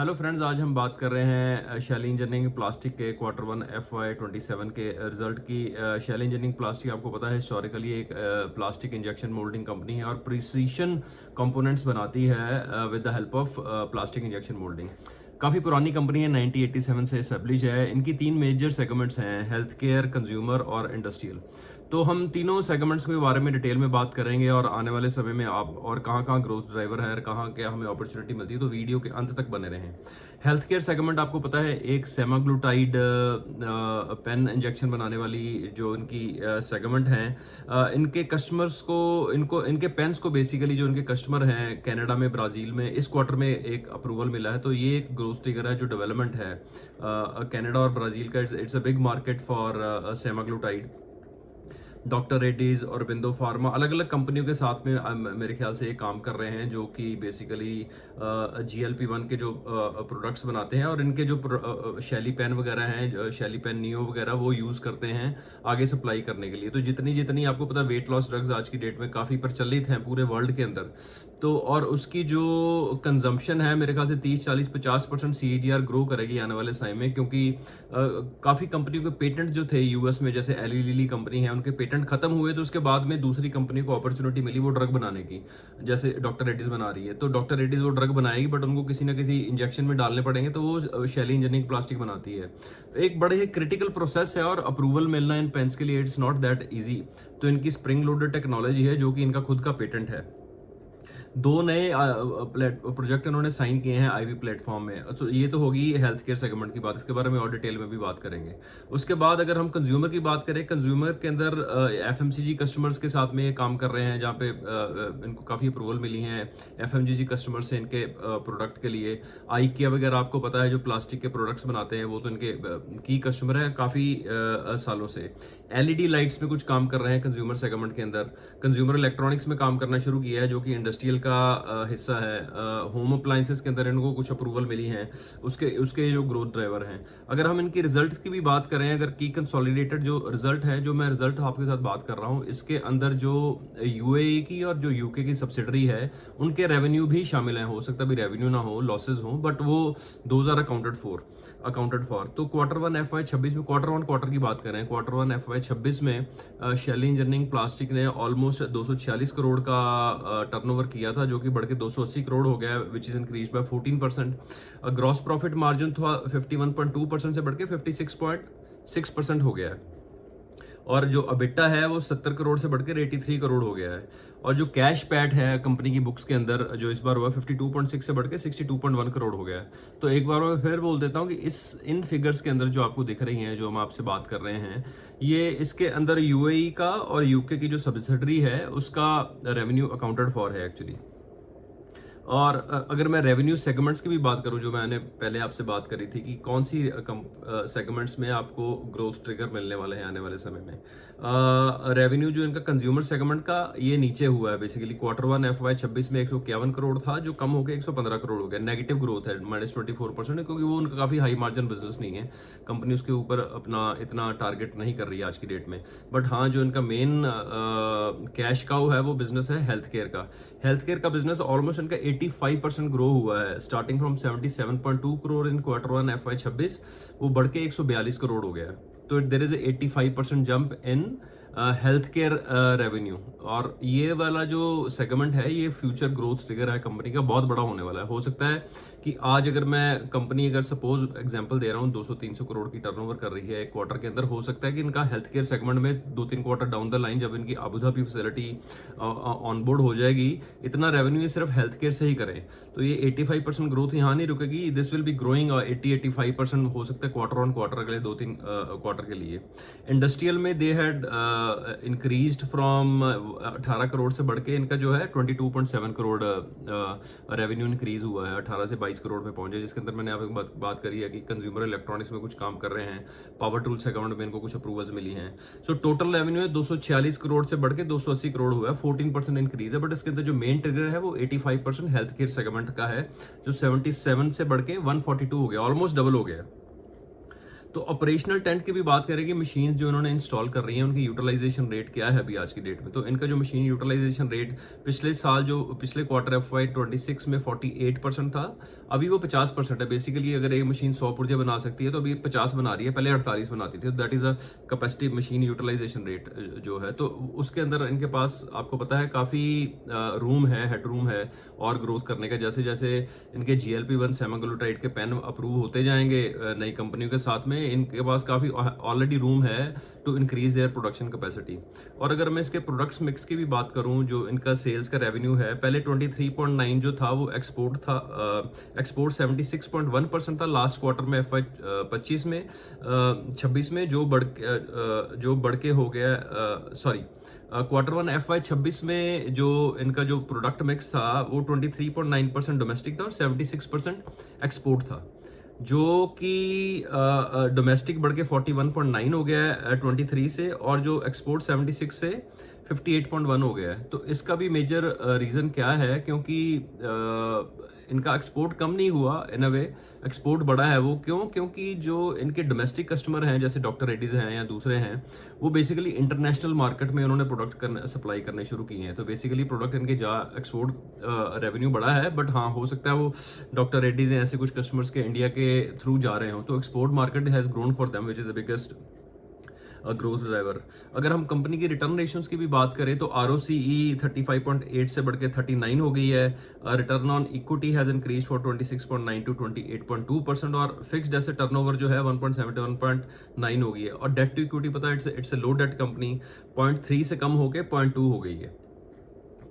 Hello friends, आज हम बात कर रहे हैं शैली इंजीनियरिंग प्लास्टिक के Q1 FY27 के रिजल्ट की। शैली इंजीनियरिंग प्लास्टिक आपको पता है हिस्टोरिकली एक प्लास्टिक इंजेक्शन मोल्डिंग कंपनी है और प्रिसीशन कंपोनेंट्स बनाती है with the help of plastic injection moulding. काफ़ी पुरानी कंपनी है, 1987 से एस्टेब्लिश है। इनकी तीन मेजर सेगमेंट्स हैं, हेल्थ केयर, कंज्यूमर और इंडस्ट्रियल। तो हम तीनों सेगमेंट्स के बारे में डिटेल में बात करेंगे और आने वाले समय में आप और कहाँ कहाँ ग्रोथ ड्राइवर है और कहाँ क्या हमें अपॉर्चुनिटी मिलती है, तो वीडियो के अंत तक बने रहें। हेल्थ केयर सेगमेंट आपको पता है एक सेमाग्लूटाइड पेन इंजेक्शन बनाने वाली जो इनकी सेगमेंट हैं। इनके कस्टमर्स को इनके पेन्स को बेसिकली जो इनके कस्टमर हैं कनाडा में, ब्राज़ील में इस क्वार्टर में एक अप्रूवल मिला है, तो ये एक ग्रोथ ट्रिगर है जो डेवलपमेंट है कनाडा और ब्राज़ील का। It's a big market for semaglutide. Doctor Reddy's और बिंदो फार्मा अलग अलग कंपनियों के साथ में मेरे ख्याल से ये काम कर रहे हैं, जो कि बेसिकली GLP-1 के जो प्रोडक्ट्स बनाते हैं और इनके जो शैली पेन वगैरह हैं, शैली पेन नियो वगैरह, वो यूज़ करते हैं आगे सप्लाई करने के लिए। तो जितनी जितनी आपको पता वेट लॉस ड्रग्स आज की डेट में काफ़ी प्रचलित हैं पूरे वर्ल्ड के अंदर, तो और उसकी जो कंजम्पशन है मेरे ख्याल से 30-40-50% CAGR ग्रो करेगी आने वाले समय में, क्योंकि काफ़ी कंपनियों के पेटेंट जो थे यूएस में, जैसे एली लिली कंपनी है, उनके पेटेंट खत्म हुए तो उसके बाद में दूसरी कंपनी को अपॉर्चुनिटी मिली वो ड्रग बनाने की, जैसे डॉक्टर रेड्डीज बना रही है। तो डॉक्टर रेड्डीज वो ड्रग बनाएगी बट उनको किसी ना किसी इंजेक्शन में डालने पड़ेंगे, तो वो शैली इंजीनियरिंग प्लास्टिक बनाती है। एक बड़े ही क्रिटिकल प्रोसेस है और अप्रूवल मिलना इन पेन्स के लिए इट्स नॉट दैट ईजी। तो इनकी स्प्रिंग लोडेड टेक्नोलॉजी है जो कि इनका खुद का पेटेंट है। दो नए प्रोजेक्ट इन्होंने साइन किए हैं आईवी प्लेटफॉर्म में। तो ये तो होगी हेल्थ केयर सेगमेंट की बात, इसके बारे में और डिटेल में भी बात करेंगे। उसके बाद अगर हम कंज्यूमर की बात करें, कंज्यूमर के अंदर FMCG कस्टमर्स के साथ में ये काम कर रहे हैं, जहाँ पे इनको काफ़ी अप्रूवल मिली हैं FMCG कस्टमर से इनके प्रोडक्ट के लिए। IKEA वगैरह आपको पता है जो प्लास्टिक के प्रोडक्ट्स बनाते हैं, वो तो इनके की कस्टमर है काफ़ी सालों से। LED लाइट्स में कुछ काम कर रहे हैं कंज्यूमर सेगमेंट के अंदर। कंज्यूमर इलेक्ट्रॉनिक्स में काम करना शुरू किया है जो कि इंडस्ट्रियल का हिस्सा है। होम अप्लायंसेस के अंदर इनको कुछ अप्रूवल मिली हैं, उसके उसके जो ग्रोथ ड्राइवर हैं। अगर हम इनकी रिजल्ट्स की भी बात करें, अगर की कंसोलिडेटेड जो रिजल्ट है, जो मैं रिजल्ट आपके साथ बात कर रहा हूँ, इसके अंदर जो UAE की और जो UK की सब्सिडरी है उनके रेवेन्यू भी शामिल हैं। हो सकता है भी रेवेन्यू ना हो, लॉसेज हो, बट वो दोज आर अकाउंटेड फॉर। तो Q1 FY26 में क्वार्टर की बात करें, Q1 FY26 में शैली इंजीनियरिंग प्लास्टिक ने ऑलमोस्ट 246 करोड़ का टर्नओवर किया था, जो कि बढ़ के 280 करोड़ हो गया, which is increase by 14%। Gross profit margin था 51.2% से बढ़ के 56.6% हो गया है। और जो अबिटा है वो 70 करोड़ से बढ़कर 83 करोड़ हो गया है। और जो कैश पैट है कंपनी की बुक्स के अंदर जो इस बार हुआ 52.6 से बढ़ के 62.1 करोड़ हो गया है। तो एक बार मैं फिर बोल देता हूँ कि इन फिगर्स के अंदर जो आपको दिख रही हैं, जो हम आपसे बात कर रहे हैं, ये इसके अंदर UAE का और UK की जो सब्सिडरी है उसका रेवेन्यू अकाउंटेड फॉर है एक्चुअली। और अगर मैं रेवेन्यू सेगमेंट्स की भी बात करूं, जो मैंने पहले आपसे बात करी थी कि कौन सी सेगमेंट्स में आपको ग्रोथ ट्रिगर मिलने वाले हैं आने वाले समय में, रेवेन्यू जो इनका कंज्यूमर सेगमेंट का ये नीचे हुआ है बेसिकली। Q1 FY26 में 151 करोड़ था, जो कम होकर 115 करोड़ हो गया। नेगेटिव ग्रोथ है, -24%, क्योंकि वो उनका काफ़ी हाई मार्जिन बिजनेस नहीं है, कंपनी उसके ऊपर अपना इतना टारगेट नहीं कर रही है आज की डेट में। बट हाँ, जो इनका मेन कैश काउ है वो बिजनेस है हेल्थ केयर का बिजनेस ऑलमोस्ट इनका 85% ग्रो हुआ है, starting from 77.2 crore in Q1 FY26, वो बढ़ के 142 करोड़ हो गया है। तो there is 85% jump in health care revenue. और ये वाला जो सेगमेंट है ये फ्यूचर ग्रोथ ट्रिगर है कंपनी का, बहुत बड़ा होने वाला है। हो सकता है कि आज अगर मैं कंपनी अगर सपोज एग्जांपल दे रहा हूँ 200-300 करोड़ की टर्नओवर कर रही है एक क्वार्टर के अंदर, हो सकता है कि इनका हेल्थ केयर सेगमेंट में 2-3 क्वार्टर डाउन द लाइन जब इनकी अबू धाबी फैसिलिटी ऑनबोर्ड हो जाएगी, इतना रेवेन्यू ये सिर्फ हेल्थ केयर से ही करें, तो ये 85% ग्रोथ यहाँ नहीं रुकेगी, दिस विल बी ग्रोइंग 80-85% हो सकता है क्वार्टर अगले 2-3 क्वार्टर के लिए। इंडस्ट्रियल में they had increased from 18 crore से बढ़ के इनका जो है 22.7 करोड़ रेवेन्यू इंक्रीज हुआ है, 18 से 22 करोड़ पे पहुंचे, जिसके अंदर मैंने आपको बात करी है कि कंज्यूमर इलेक्ट्रॉनिक्स में कुछ काम कर रहे हैं, पावर टूल सेगमेंट में इनको कुछ अप्रूवल्स मिली हैं। सो टोटल रेवेन्यू है 246 करोड़ से बढ़ के 280 करोड़ हुआ है, 14% इंक्रीज है। बट इसके अंदर जो मेन ट्रिगर है वो 85% हेल्थ केयर सेगमेंट का है, जो 77 से बढ़ के 142 हो गया, ऑलमोस्ट डबल हो गया। तो ऑपरेशनल टेंट की भी बात करेंगे, मशीन जो इन्होंने इंस्टॉल कर रही हैं उनकी यूटिलाइजेशन रेट क्या है अभी आज की डेट में। तो इनका जो मशीन यूटिलाइजेशन रेट पिछले साल जो पिछले क्वार्टर FY26 में 48% था, अभी वो 50% है। बेसिकली अगर एक मशीन 100 पुर्जे बना सकती है तो अभी 50 बना रही है, पहले 48 बनाती थी। That is a capacity machine utilisation rate जो है। तो उसके अंदर इनके पास आपको पता है काफ़ी रूम है, हेड रूम है और ग्रोथ करने का। जैसे जैसे इनके GLP-1 सेमाग्लूटाइड के पेन अप्रूव होते जाएंगे नई कंपनियों के साथ में, इनके पास काफ़ी ऑलरेडी रूम है to increase their production capacity. और अगर मैं इसके प्रोडक्ट्स मिक्स की भी बात करूं, जो इनका सेल्स का रेवेन्यू है, पहले 23.9 जो था वो एक्सपोर्ट था। एक्सपोर्ट 76.1% था लास्ट क्वार्टर में FY25 में 26 में, जो बढ़ के हो गया, सॉरी Q1 FY26 में जो इनका जो प्रोडक्ट मिक्स था वो 23.9% डोमेस्टिक था और 76% एक्सपोर्ट था, जो कि डोमेस्टिक बढ़ के 41.9 हो गया है 23 से, और जो एक्सपोर्ट 76 से 58.1 हो गया है। तो इसका भी मेजर रीज़न क्या है, क्योंकि इनका एक्सपोर्ट कम नहीं हुआ, इन अ वे एक्सपोर्ट बढ़ा है। वो क्यों? क्योंकि जो इनके डोमेस्टिक कस्टमर हैं जैसे डॉक्टर रेड्डीज हैं या दूसरे हैं, वो बेसिकली इंटरनेशनल मार्केट में उन्होंने प्रोडक्ट सप्लाई करने शुरू किए हैं। तो बेसिकली प्रोडक्ट इनके एक्सपोर्ट रेवेन्यू बढ़ा है। बट हाँ, हो सकता है वो डॉक्टर रेड्डीज हैं ऐसे कुछ कस्टमर्स के इंडिया के थ्रू जा रहे हो, तो export market has grown for them, which is the biggest growth driver. अगर हम कंपनी की रिटर्न रेशियोज की भी बात करें तो ROCE 35.8 से बढ़ के 39 हो गई है। Return on equity has increase for 26.9 to 28.2%, और फिक्स्ड एसेट टर्नओवर जो है 1.7 to 1.9 हो गई है। और डेट टू इक्विटी पता है it's a low debt company, 0.3 से कम होके 0.2 हो गई है।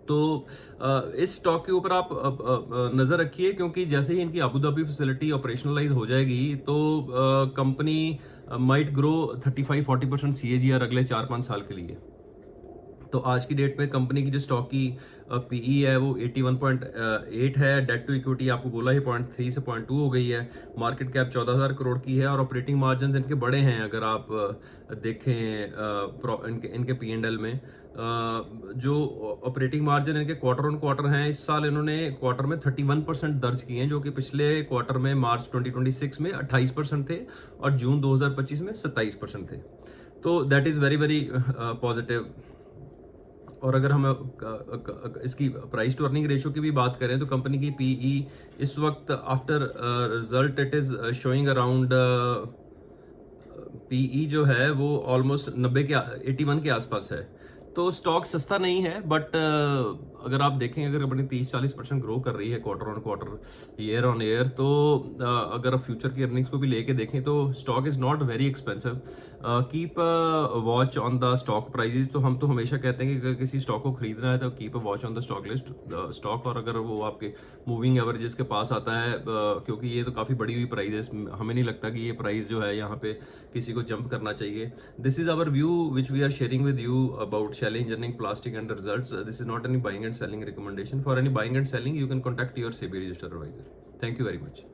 तो इस स्टॉक के ऊपर आप नज़र रखिए, क्योंकि जैसे ही इनकी अबू धाबी फैसिलिटी ऑपरेशनलाइज हो जाएगी तो कंपनी माइट ग्रो 35-40% CAGR अगले 4-5 साल के लिए। तो आज की डेट में कंपनी की जो स्टॉक की PE है वो 81.8 है। डेट टू इक्विटी आपको बोला ही 0.3 से 0.2 हो गई है। मार्केट कैप 14,000 करोड़ की है और ऑपरेटिंग मार्जिन इनके बड़े हैं। अगर आप देखें इनके P&L में जो ऑपरेटिंग मार्जिन इनके क्वार्टर ऑन क्वार्टर हैं, इस साल इन्होंने क्वार्टर में 31% दर्ज किए हैं, जो कि पिछले क्वार्टर में मार्च 2026 में 28% थे और जून 2025 में 27% थे। तो that is very very positive. और अगर हम इसकी प्राइस टू अर्निंग रेशियो की भी बात करें तो कंपनी की PE इस वक्त after result it is showing around, PE जो है वो ऑलमोस्ट 81 के आसपास है। तो स्टॉक सस्ता नहीं है, बट अगर आप देखें, अगर कंपनी 30-40% ग्रो कर रही है quarter on quarter, year on year, तो अगर आप फ्यूचर की अर्निंग्स को भी लेके देखें तो stock is not very expensive. Keep watch on the stock prices. तो हम तो हमेशा कहते हैं कि अगर किसी स्टॉक को खरीदना है तो keep a watch on the stock list stock. और अगर वो आपके मूविंग एवरेजेस के पास आता है, क्योंकि ये तो काफ़ी बड़ी हुई प्राइस है, हमें नहीं लगता कि ये प्राइस जो है यहाँ पे किसी को जंप करना चाहिए। This is our view which we are sharing with you about Shaily Engineering Plastic and results. This is not any buying and selling recommendation. For any buying and selling, you can contact your SEBI registered advisor. Thank you very much.